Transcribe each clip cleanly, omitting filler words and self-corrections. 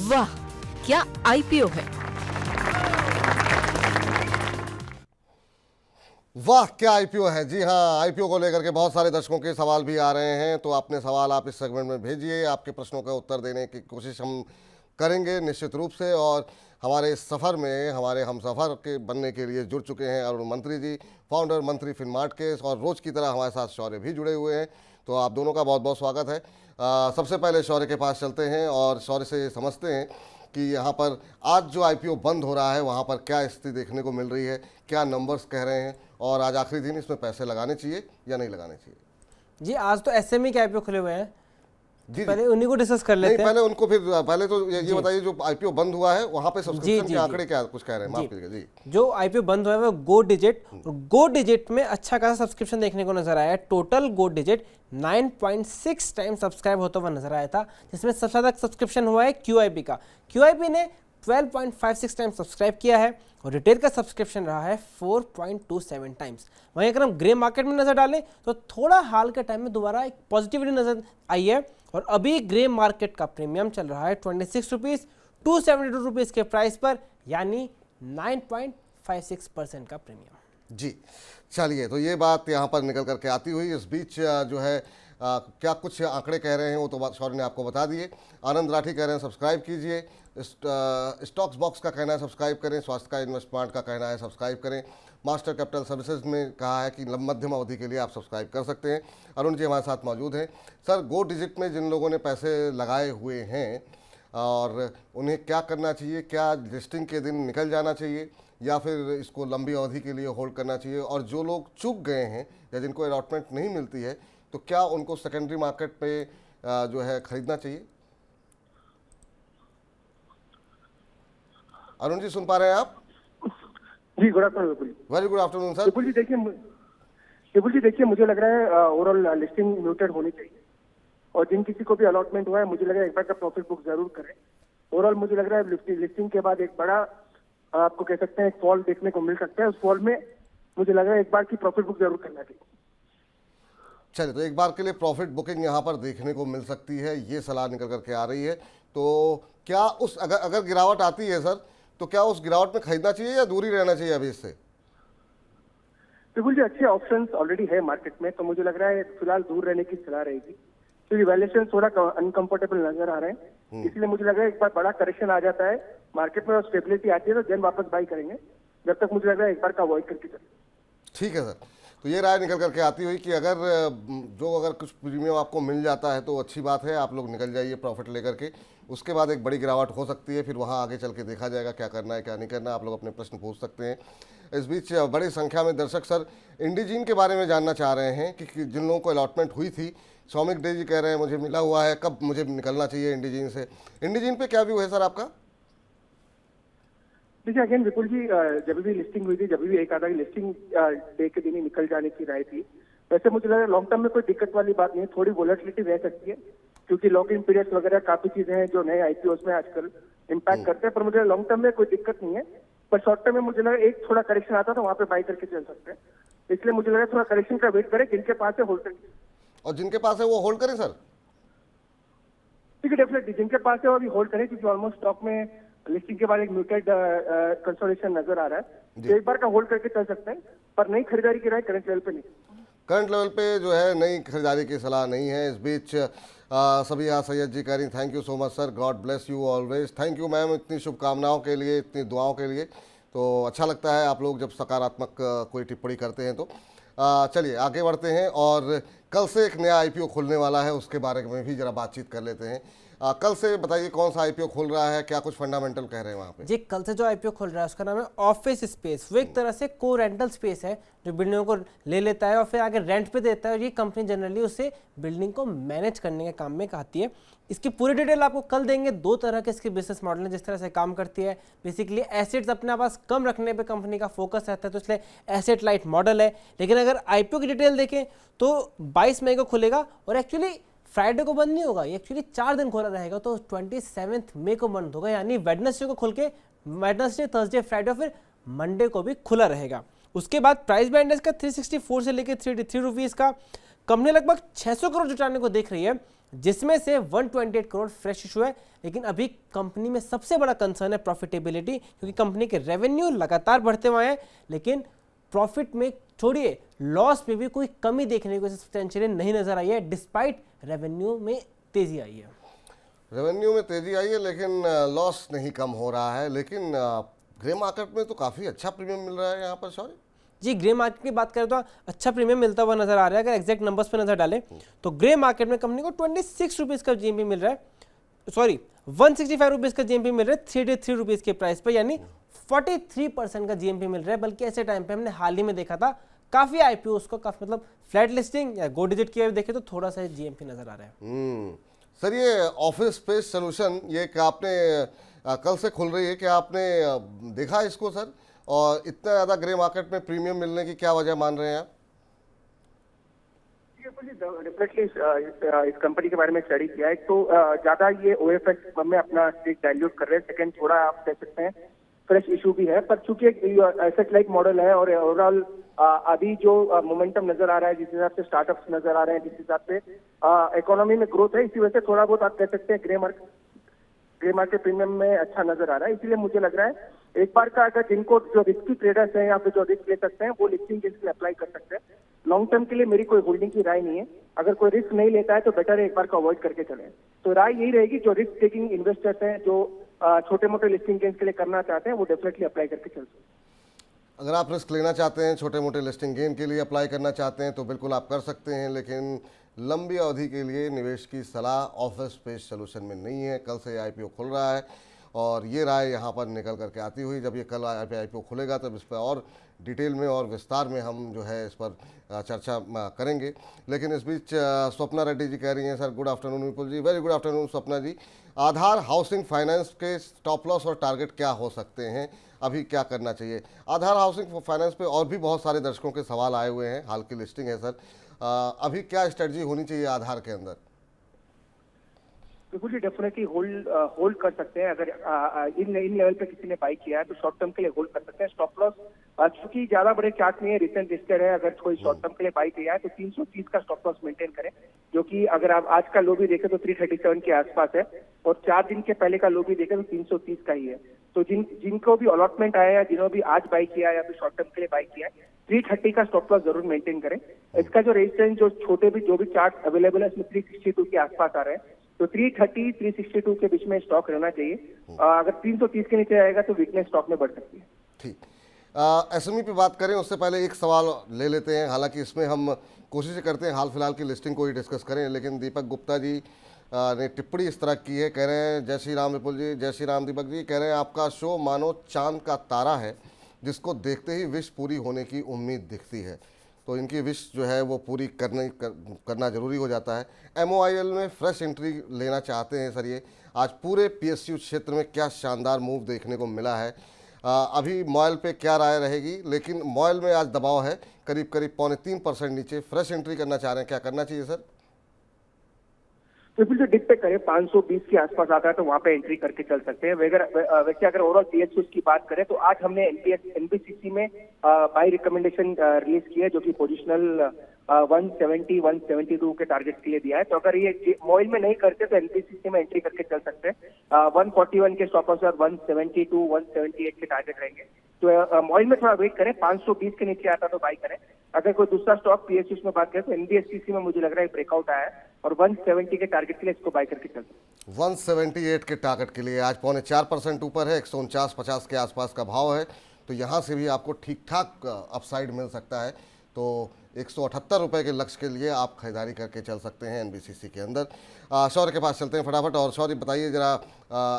वाह, क्या आईपीओ है। वाह क्या आईपीओ है। जी हाँ, आईपीओ को लेकर के बहुत सारे दर्शकों के सवाल भी आ रहे हैं, तो अपने सवाल आप इस सेगमेंट में भेजिए। आपके प्रश्नों का उत्तर देने की कोशिश हम करेंगे निश्चित रूप से। और हमारे इस सफ़र में हमारे हम सफ़र के बनने के लिए जुड़ चुके हैं अरुण मंत्री जी, फाउंडर मंत्री फिनमार्ट के, और रोज़ की तरह हमारे साथ शौर्य भी जुड़े हुए हैं। तो आप दोनों का बहुत बहुत स्वागत है। सबसे पहले शौर्य के पास चलते हैं और शौर्य से समझते हैं कि यहाँ पर आज जो आईपीओ बंद हो रहा है वहाँ पर क्या स्थिति देखने को मिल रही है, क्या नंबर्स कह रहे हैं, और आज आखिरी दिन इसमें पैसे लगाने चाहिए या नहीं लगाने चाहिए। जी आज तो एसएमई के आईपीओ खुले हुए हैं, जी पहले उन्हीं को डिस्कस कर लेते हैं। पहले उनको, फिर पहले तो ये बताइए जो आईपीओ बंद हुआ है वहाँ पे सब्सक्रिप्शन के आंकड़े क्या कुछ कह रहे हैं, माफ कीजिएगा जी। जो आईपीओ बंद हुआ है वो गो डिजिट, और गो डिजिट में अच्छा खासा सब्सक्रिप्शन देखने को नजर आया है। टोटल गो डिजिट 9.6 टाइम सब्सक्राइब होता हुआ नजर आया था, जिसमें सबसे ज्यादा सब्सक्रिप्शन हुआ है क्यूआईपी का। क्यूआईपी ने 12.56 टाइम सब्सक्राइब किया है, और रिटेल का सब्सक्रिप्शन रहा है 4.27 टाइम्स। वहीं अगर हम ग्रे मार्केट में नजर डालें तो थोड़ा हाल के टाइम में दोबारा एक पॉजिटिविटी नजर आई है, और अभी ग्रे मार्केट का प्रीमियम चल रहा है 26 रुपीज 272 रुपीज के प्राइस पर, यानी 9.56% का प्रीमियम। जी चलिए, तो ये बात यहाँ पर निकल करके आती हुई इस बीच जो है क्या कुछ आंकड़े कह रहे हैं वो तो शौर्य ने आपको बता दिए। आनंद राठी कह रहे हैं सब्सक्राइब कीजिए, स्टॉक्स बॉक्स का कहना है सब्सक्राइब करें, स्वास्थ्य का इन्वेस्टमेंट का कहना है सब्सक्राइब करें, मास्टर कैपिटल सर्विसेज में कहा है कि मध्यम अवधि के लिए आप सब्सक्राइब कर सकते हैं। अरुण जी हमारे साथ मौजूद हैं। सर, गो डिजिट में जिन लोगों ने पैसे लगाए हुए हैं और उन्हें क्या करना चाहिए, क्या लिस्टिंग के दिन निकल जाना चाहिए या फिर इसको लंबी अवधि के लिए होल्ड करना चाहिए, और जो लोग चूक गए हैं या जिनको अलॉटमेंट नहीं मिलती है तो क्या उनको सेकेंडरी मार्केट पे जो है खरीदना चाहिए। अरुण जी सुन पा रहे हैं आप? जी good afternoon Vipul. Very good afternoon sir. Vipul ji देखिए मुझे लग रहा है ओवरऑल लिस्टिंग म्यूटेड होनी चाहिए, और जिन किसी को भी अलॉटमेंट हुआ है मुझे लग रहा है एक बार का प्रॉफिट बुक जरूर करें। ओवरऑल मुझे लग रहा है लिस्टिंग के बाद एक बड़ा आपको कह सकते हैं फॉल देखने को मिल सकता है। उस फॉल में मुझे लग रहा है एक बार की प्रॉफिट बुक जरूर करना चाहिए। चलिए, तो एक बार के लिए प्रॉफिट बुकिंग यहाँ पर देखने को मिल सकती है, ये सलाह निकल करके आ रही है। तो क्या उस अगर गिरावट आती है सर, तो क्या उस गिरावट में खरीदना चाहिए या दूरी रहना चाहिए अभी इससे? बिल्कुल जी, अच्छे ऑप्शंस ऑलरेडी है मार्केट में, तो मुझे लग रहा है फिलहाल दूर रहने की सलाह रहेगी, क्योंकि वैल्यूएशन थोड़ा अनकंफर्टेबल नजर आ रहे हैं। इसलिए मुझे लग रहा है एक बार बड़ा करेक्शन आ जाता है मार्केट में और स्टेबिलिटी आती है तो देन वापस बाई करेंगे। जब तक मुझे लग रहा है एक बार का अवॉइड करके चलें। ठीक है सर। तो ये राय निकल करके आती हुई कि अगर कुछ प्रीमियम आपको मिल जाता है तो अच्छी बात है, आप लोग निकल जाइए प्रॉफिट लेकर के। उसके बाद एक बड़ी गिरावट हो सकती है, फिर वहाँ आगे चल के देखा जाएगा क्या करना है क्या नहीं करना। आप लोग अपने प्रश्न पूछ सकते हैं। इस बीच बड़ी संख्या में दर्शक सर इंडिजीन के बारे में जानना चाह रहे हैं कि जिन लोगों को अलॉटमेंट हुई थी, सौमिक डे जी कह रहे हैं मुझे मिला हुआ है, कब मुझे निकलना चाहिए इंडिजीन से। इंडिजीन पे क्या व्यू है सर आपका? देखिए अगेन विपुल जी, जब भी लिस्टिंग हुई थी, जब भी एक आधा की लिस्टिंग डे के दिन ही निकल जाने की राय थी। वैसे मुझे लग रहा है लॉन्ग टर्म में कोई दिक्कत वाली बात नहीं है, थोड़ी वोलेटिलिटी रह सकती है क्योंकि लॉक इन पीरियड्स वगैरह काफी चीजें हैं जो नए आईपीओस में आजकल इम्पैक्ट करते हैं, पर मुझे लॉन्ग टर्म में कोई दिक्कत नहीं है। पर शॉर्ट टर्म में मुझे लगा एक थोड़ा करेक्शन आता तो वहाँ पे बाई करके चल सकते हैं, इसलिए मुझे लगा थोड़ा करेक्शन का वेट करें, जिनके पास है होल्ड करें। और जिनके पास है वो होल्ड करें सर? ठीक है, डेफिनेटली जिनके पास है वो अभी होल्ड करें, क्योंकि ऑलमोस्ट स्टॉक में लिस्टिंग के बाद एक म्यूटेड कंसोलिडेशन नजर आ रहा है, तो एक बार का होल्ड करके चल सकते हैं, पर नई खरीदारी की राय करंट लेवल पे नहीं। करंट लेवल पे जो है नई खरीदारी की सलाह नहीं है। इस बीच सबिया सैयद जी कह रही thank you so much sir, God bless you always. Thank you ma'am, इतनी शुभकामनाओं के लिए, इतनी दुआओं के लिए। तो अच्छा लगता है आप लोग जब सकारात्मक कोई टिप्पणी करते हैं। तो चलिए आगे बढ़ते हैं, और कल से एक नया आईपीओ खुलने वाला है, उसके बारे में भी जरा बातचीत कर लेते हैं। कल से बताइए कौन सा आईपीओ खुल रहा है, क्या कुछ फंडामेंटल कह रहे हैं वहाँ पे? जी कल से जो आईपीओ खुल रहा है उसका नाम है ऑफिस स्पेस। वो एक तरह से को रेंटल स्पेस है जो बिल्डिंगों को ले लेता है और फिर आगे रेंट पे देता है, और ये कंपनी जनरली उसे बिल्डिंग को मैनेज करने के काम में आती है। इसकी पूरी डिटेल आपको कल देंगे। दो तरह के इसके बिजनेस मॉडल हैं जिस तरह से काम करती है। बेसिकली एसेट्स अपने पास कम रखने पे कंपनी का फोकस रहता है, तो इसलिए एसेट लाइट मॉडल है। लेकिन अगर आईपीओ की डिटेल देखें तो 22 मई को खुलेगा, और एक्चुअली फ्राइडे को बंद नहीं होगा, ये एक्चुअली 4 दिन खोला रहेगा, तो 27 मई को बंद होगा, यानी वेडनेसडे को खुल के वेडनेसडे, थर्सडे, फ्राइडे, फिर मंडे को भी खुला रहेगा। उसके बाद प्राइस बैंड है इसका 364 से लेकर 383 रुपीज़ का। कंपनी लगभग 600 करोड़ जुटाने को देख रही है। जिसमें से 128 करोड़ फ्रेश इशू है। लेकिन अभी कंपनी में सबसे बड़ा कंसर्न है प्रॉफिटेबिलिटी, क्योंकि कंपनी के रेवेन्यू लगातार बढ़ते हुए हैं, लेकिन प्रॉफिट में छोड़िए लॉस में भी कोई कमी देखने को सब्सटेंशियली नहीं नजर आई है, डिस्पाइट रेवेन्यू में तेजी आई है। रेवेन्यू में तेजी आई है लेकिन लॉस नहीं कम हो रहा है। लेकिन ग्रे मार्केट में तो काफ़ी अच्छा प्रीमियम मिल रहा है यहाँ पर शौर्य। जी, ग्रे मार्केट की बात करें तो अच्छा प्रीमियम मिलता हुआ नजर आ रहा है। अगर एग्जैक्ट नंबर्स पे नजर डालें तो ग्रे मार्केट में कंपनी को 26 रुपीज़ का जीएमपी मिल रहा है, सॉरी 165 रुपीज़ का जीएमपी मिल रहा है 33 रुपीज़ के प्राइस पर, यानी 43% का जीएमपी मिल रहा है। बल्कि ऐसे टाइम पे हमने हाल ही में देखा था काफ़ी आईपीओ को काफ़ी मतलब फ्लैट लिस्टिंग या गो डिजिट की देखे तो थोड़ा सा जीएमपी नजर आ रहा है। सर ये ऑफिस स्पेस सोल्यूशन ये क्या आपने कल से खुल रही है, क्या आपने देखा इसको सर? और इतना ज़्यादा ग्रे मार्केट में प्रीमियम मिलने की क्या वजह मान रहे हैं आप? डेफिनेटली इस कंपनी के बारे में स्टडी किया है। तो ज्यादा ये ओएफएक्स में अपना स्टेक डाइल्यूट कर रहे हैं। सेकंड थोड़ा आप कह सकते हैं फ्रेश इशू भी है, पर चूंकि एसेट लाइक मॉडल है और ओवरऑल अभी जो मोमेंटम नजर आ रहा है, जिस हिसाब से स्टार्टअप्स नजर आ रहे हैं, जिस हिसाब से इकोनॉमी में ग्रोथ है, इसी वजह से थोड़ा बहुत आप कह सकते हैं ग्रे मार्केट प्रीमियम में अच्छा नजर आ रहा है। इसीलिए मुझे लग रहा है एक बार का अगर जिनको जो रिस्की ट्रेडर्स हैं या फिर जो रिस्क ले सकते हैं वो लिस्टिंग के लिए अप्लाई कर सकते हैं। लॉन्ग टर्म के लिए मेरी कोई होल्डिंग की राय नहीं है। अगर कोई रिस्क नहीं लेता है तो बेटर है एक बार को अवॉइड करके चले। तो राय यही रहेगी, जो रिस्क टेकिंग इन्वेस्टर्स हैं, जो छोटे मोटे लिस्टिंग गेन्स के लिए करना चाहते हैं, वो डेफिनेटली अप्लाई करके चल सकते हैं। अगर आप रिस्क लेना चाहते हैं, छोटे मोटे लिस्टिंग गेन के लिए अप्लाई करना चाहते हैं तो बिल्कुल आप कर सकते हैं, लेकिन लंबी अवधि के लिए निवेश की सलाह ऑफिस स्पेस सोल्यूशन में नहीं है। कल से आईपीओ खुल रहा है और ये राय यहाँ पर निकल करके आती हुई, जब ये कल आईपीओ खुलेगा तब इस पर और डिटेल में और विस्तार में हम जो है इस पर चर्चा करेंगे। लेकिन इस बीच स्वप्ना रेड्डी जी कह रही हैं, सर गुड आफ्टरनून विपुल जी। वेरी गुड आफ्टरनून स्वप्ना जी। आधार हाउसिंग फाइनेंस के स्टॉप लॉस और टारगेट क्या हो सकते हैं, अभी क्या करना चाहिए? आधार हाउसिंग फाइनेंस पे और भी बहुत सारे दर्शकों के सवाल आए हुए हैं, हाल की लिस्टिंग है सर, अभी क्या स्ट्रेटजी होनी चाहिए आधार के अंदर? बिल्कुल जी, डेफिनेटली होल्ड कर सकते हैं। अगर इन लेवल पे किसी ने बाई किया है तो शॉर्ट टर्म के लिए होल्ड कर सकते हैं। स्टॉप लॉस चूंकि ज्यादा बड़े चार्ट नहीं है, रिसेंट लिस्टेड है, अगर कोई शॉर्ट टर्म के लिए बाई किया है तो 330 का स्टॉप लॉस मेंटेन करें, जो कि अगर आप आज का लो भी देखें तो 337 के आसपास है, और 4 दिन के पहले का लो भी देखें तो 330 का ही है। तो जिनको भी अलॉटमेंट आया है, जिन्होंने भी आज बाई किया है या फिर शॉर्ट टर्म के लिए बाई किया है, 330 का स्टॉप लॉस जरूर मेंटेन करें। इसका जो रेजिस्टेंस जो भी चार्ट अवेलेबल है उसमें 362 के आसपास आ रहे हैं, तो 330 362 के बीच में स्टॉक रहना चाहिए। अगर 330 के नीचे आएगा तो वीकनेस स्टॉक में बढ़ सकती है। ठीक, एसएमई पे बात करें उससे पहले एक सवाल ले लेते हैं। हालांकि इसमें हम कोशिश करते हैं हाल फिलहाल की लिस्टिंग को ही डिस्कस करें, लेकिन दीपक गुप्ता जी ने टिप्पणी इस तरह की है, कह रहे हैं जय श्री राम विपुल जी, जय श्री राम दीपक जी। कह रहे हैं आपका शो मानो चांद का तारा है जिसको देखते ही विश पूरी होने की उम्मीद दिखती है। तो इनकी विश जो है वो पूरी करना जरूरी हो जाता है। MOIL में फ्रेश एंट्री लेना चाहते हैं सर, ये आज पूरे PSU क्षेत्र में क्या शानदार मूव देखने को मिला है। अभी मॉयल पे क्या राय रहेगी? लेकिन मॉयल में आज दबाव है करीब 3.25% नीचे, फ्रेश एंट्री करना चाह रहे हैं, क्या करना चाहिए सर? ट्रिपल जो डिप पे करें 520 के आसपास आता है तो वहां पे एंट्री करके चल सकते हैं। वैसे अगर ओवरऑल PSUs की बात करें तो आज हमने NBCC में बाई रिकमेंडेशन रिलीज की है, जो कि पोजिशनल 170 172 के टारगेट के लिए दिया है। तो अगर ये मॉइल में नहीं करते तो NBCC में एंट्री करके चल सकते हैं। 141 के स्टॉप लॉस और 172 178 के टारगेट रहेंगे। तो मॉइल में थोड़ा वेट करें, 520 के नीचे आता तो बाई करें। अगर कोई दूसरा स्टॉक PSUs में बात करें तो NBFCC में मुझे लग रहा है ब्रेकआउट आया है और 170 के टारगेट के लिए इसको बाई करके चलते हैं। 178 के टारगेट के लिए आज 0.4% ऊपर है, 149.50 के आसपास का भाव है, तो यहाँ से भी आपको ठीक ठाक अपसाइड मिल सकता है। तो 178 रुपये के लक्ष्य के लिए आप खरीदारी करके चल सकते हैं NBCC के अंदर। शौर्य के पास चलते हैं फटाफट, और शौर्य बताइए जरा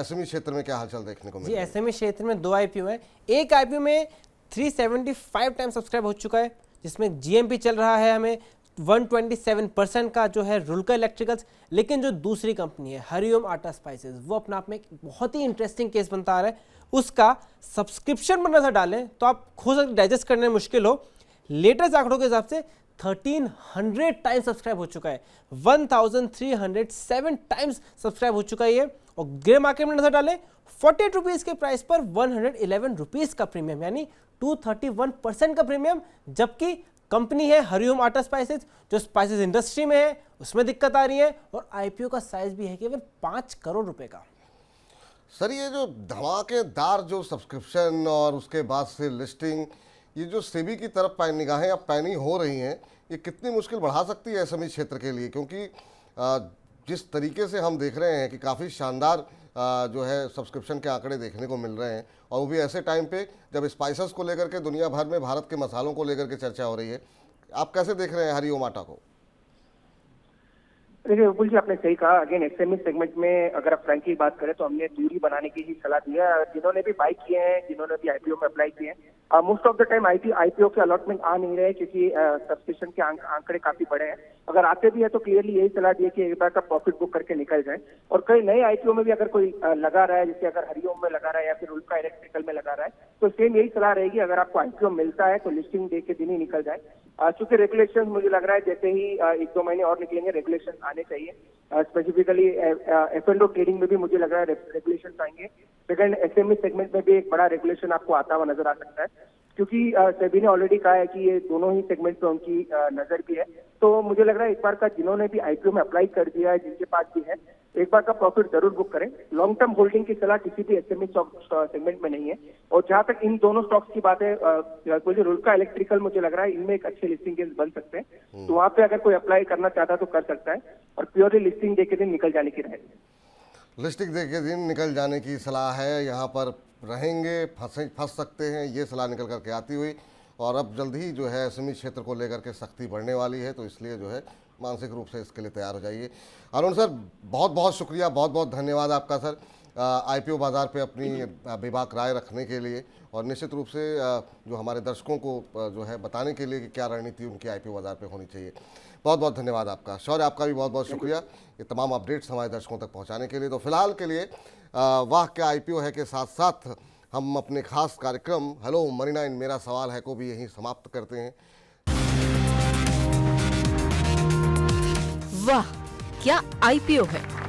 SME क्षेत्र में क्या हालचाल देखने को मिला? जी, SME क्षेत्र में 2 IPO है। एक IPO में 375 टाइम सब्सक्राइब हो चुका है, जिसमें GMP चल रहा है हमें 127% का जो है रुलका इलेक्ट्रिकल्स। लेकिन जो दूसरी कंपनी है हरिओम आटा स्पाइसेस, वो अपना आप में एक बहुत ही इंटरेस्टिंग केस बनता आ रहा है। उसका सब्सक्रिप्शन पर नजर डालें तो आप खुद डाइजेस्ट करने में मुश्किल हो। लेटेस्ट आंकड़ों के हिसाब से 1300 टाइम्स सब्सक्राइब हो चुका है, 1307 टाइम्स सब्सक्राइब हो चुका है ये। और ग्रे मार्केट में नजर डालें 48 रुपीज के प्राइस पर 111 रुपीज का प्रीमियम, यानी 231% का प्रीमियम, जबकि कंपनी है हरिओम आटा स्पाइसेस, जो स्पाइसेस इंडस्ट्री में है उसमें दिक्कत आ रही है, और आईपीओ का साइज भी है केवल 5 करोड़ रुपए का। सर ये जो धमाकेदार जो सब्सक्रिप्शन और उसके बाद से लिस्टिंग, ये जो सेबी की तरफ निगाहें अब पैनी हो रही हैं, ये कितनी मुश्किल बढ़ा सकती है एसएमई क्षेत्र के लिए? क्योंकि जिस तरीके से हम देख रहे हैं कि काफ़ी शानदार जो है सब्सक्रिप्शन के आंकड़े देखने को मिल रहे हैं, और वो भी ऐसे टाइम पे जब स्पाइसेस को लेकर के दुनिया भर में भारत के मसालों को लेकर के चर्चा हो रही है। आप कैसे देख रहे हैं हरिओम आटा को? देखिए विपुल जी, आपने सही कहा। अगेन एसएमई सेगमेंट में अगर आप फ्रैंकली बात करें तो हमने दूरी बनाने की ही सलाह दी है। जिन्होंने भी बाई किए हैं, जिन्होंने भी आईपीओ में अप्लाई किए हैं, most of the time IPO के अलॉटमेंट आ नहीं रहे, क्योंकि सब्सक्रिप्शन के आंकड़े काफी बड़े हैं। अगर आते भी है तो क्लियरली यही सलाह दी है कि एक बार का प्रॉफिट बुक करके निकल जाए। और कई नए आईपीओ में भी अगर कोई लगा रहा है, जैसे अगर हरिओम में लगा रहा है या फिर उल्का इलेक्ट्रिकल में लगा रहा है, तो सेम यही सलाह रहेगी, अगर आपको आईपीओ मिलता है तो लिस्टिंग डे के दिन ही निकल जाए। चूंकि रेगुलेशन मुझे लग रहा है जैसे ही 1-2 महीने और निकलेंगे रेगुलेशन आने चाहिए। स्पेसिफिकली एफ&ओ ट्रेडिंग में भी मुझे लग रहा है रेगुलेशन आएंगे। सेकंड, एसएमई सेगमेंट में भी एक बड़ा रेगुलेशन आपको आता हुआ नजर आ सकता है, क्योंकि सेबी ने ऑलरेडी कहा है कि ये दोनों ही सेगमेंट पे उनकी नजर भी है। तो मुझे लग रहा है एक बार का जिन्होंने भी आईपीओ में अप्लाई कर दिया है, जिनके पास भी है, एक बार का प्रॉफिट जरूर बुक करें। लॉन्ग टर्म होल्डिंग की सलाह किसी भी एसएमई सेगमेंट में नहीं है। और जहां तक इन दोनों स्टॉक्स की बात है, रुल्का इलेक्ट्रिकल मुझे लग रहा है इनमें एक अच्छे लिस्टिंग केस बन सकते हैं, तो वहां पे अगर कोई अप्लाई करना चाहता है तो कर सकता है, और प्योरली लिस्टिंग डे के दिन निकल जाने की रहेगी। लिस्टिंग डे के दिन निकल जाने की सलाह है, यहाँ पर रहेंगे, फंस सकते हैं, ये सलाह निकल करके आती हुई। और अब जल्द ही जो है एसएमई क्षेत्र को लेकर के सख्ती बढ़ने वाली है, तो इसलिए जो है मानसिक रूप से इसके लिए तैयार हो जाइए। अरुण सर, बहुत बहुत शुक्रिया, बहुत बहुत धन्यवाद आपका सर, आईपीओ बाज़ार पे अपनी बेबाक राय रखने के लिए, और निश्चित रूप से जो हमारे दर्शकों को जो है बताने के लिए कि क्या रणनीति उनकी आईपीओ बाज़ार पे होनी चाहिए। बहुत बहुत धन्यवाद आपका। शौर्य, आपका भी बहुत बहुत शुक्रिया ये तमाम अपडेट्स हमारे दर्शकों तक पहुँचाने के लिए। तो फिलहाल के लिए वाह क्या आईपीओ है के साथ साथ हम अपने खास कार्यक्रम हेलो मरीना इन मेरा सवाल है को भी यहीं समाप्त करते हैं। वाह क्या आईपीओ है।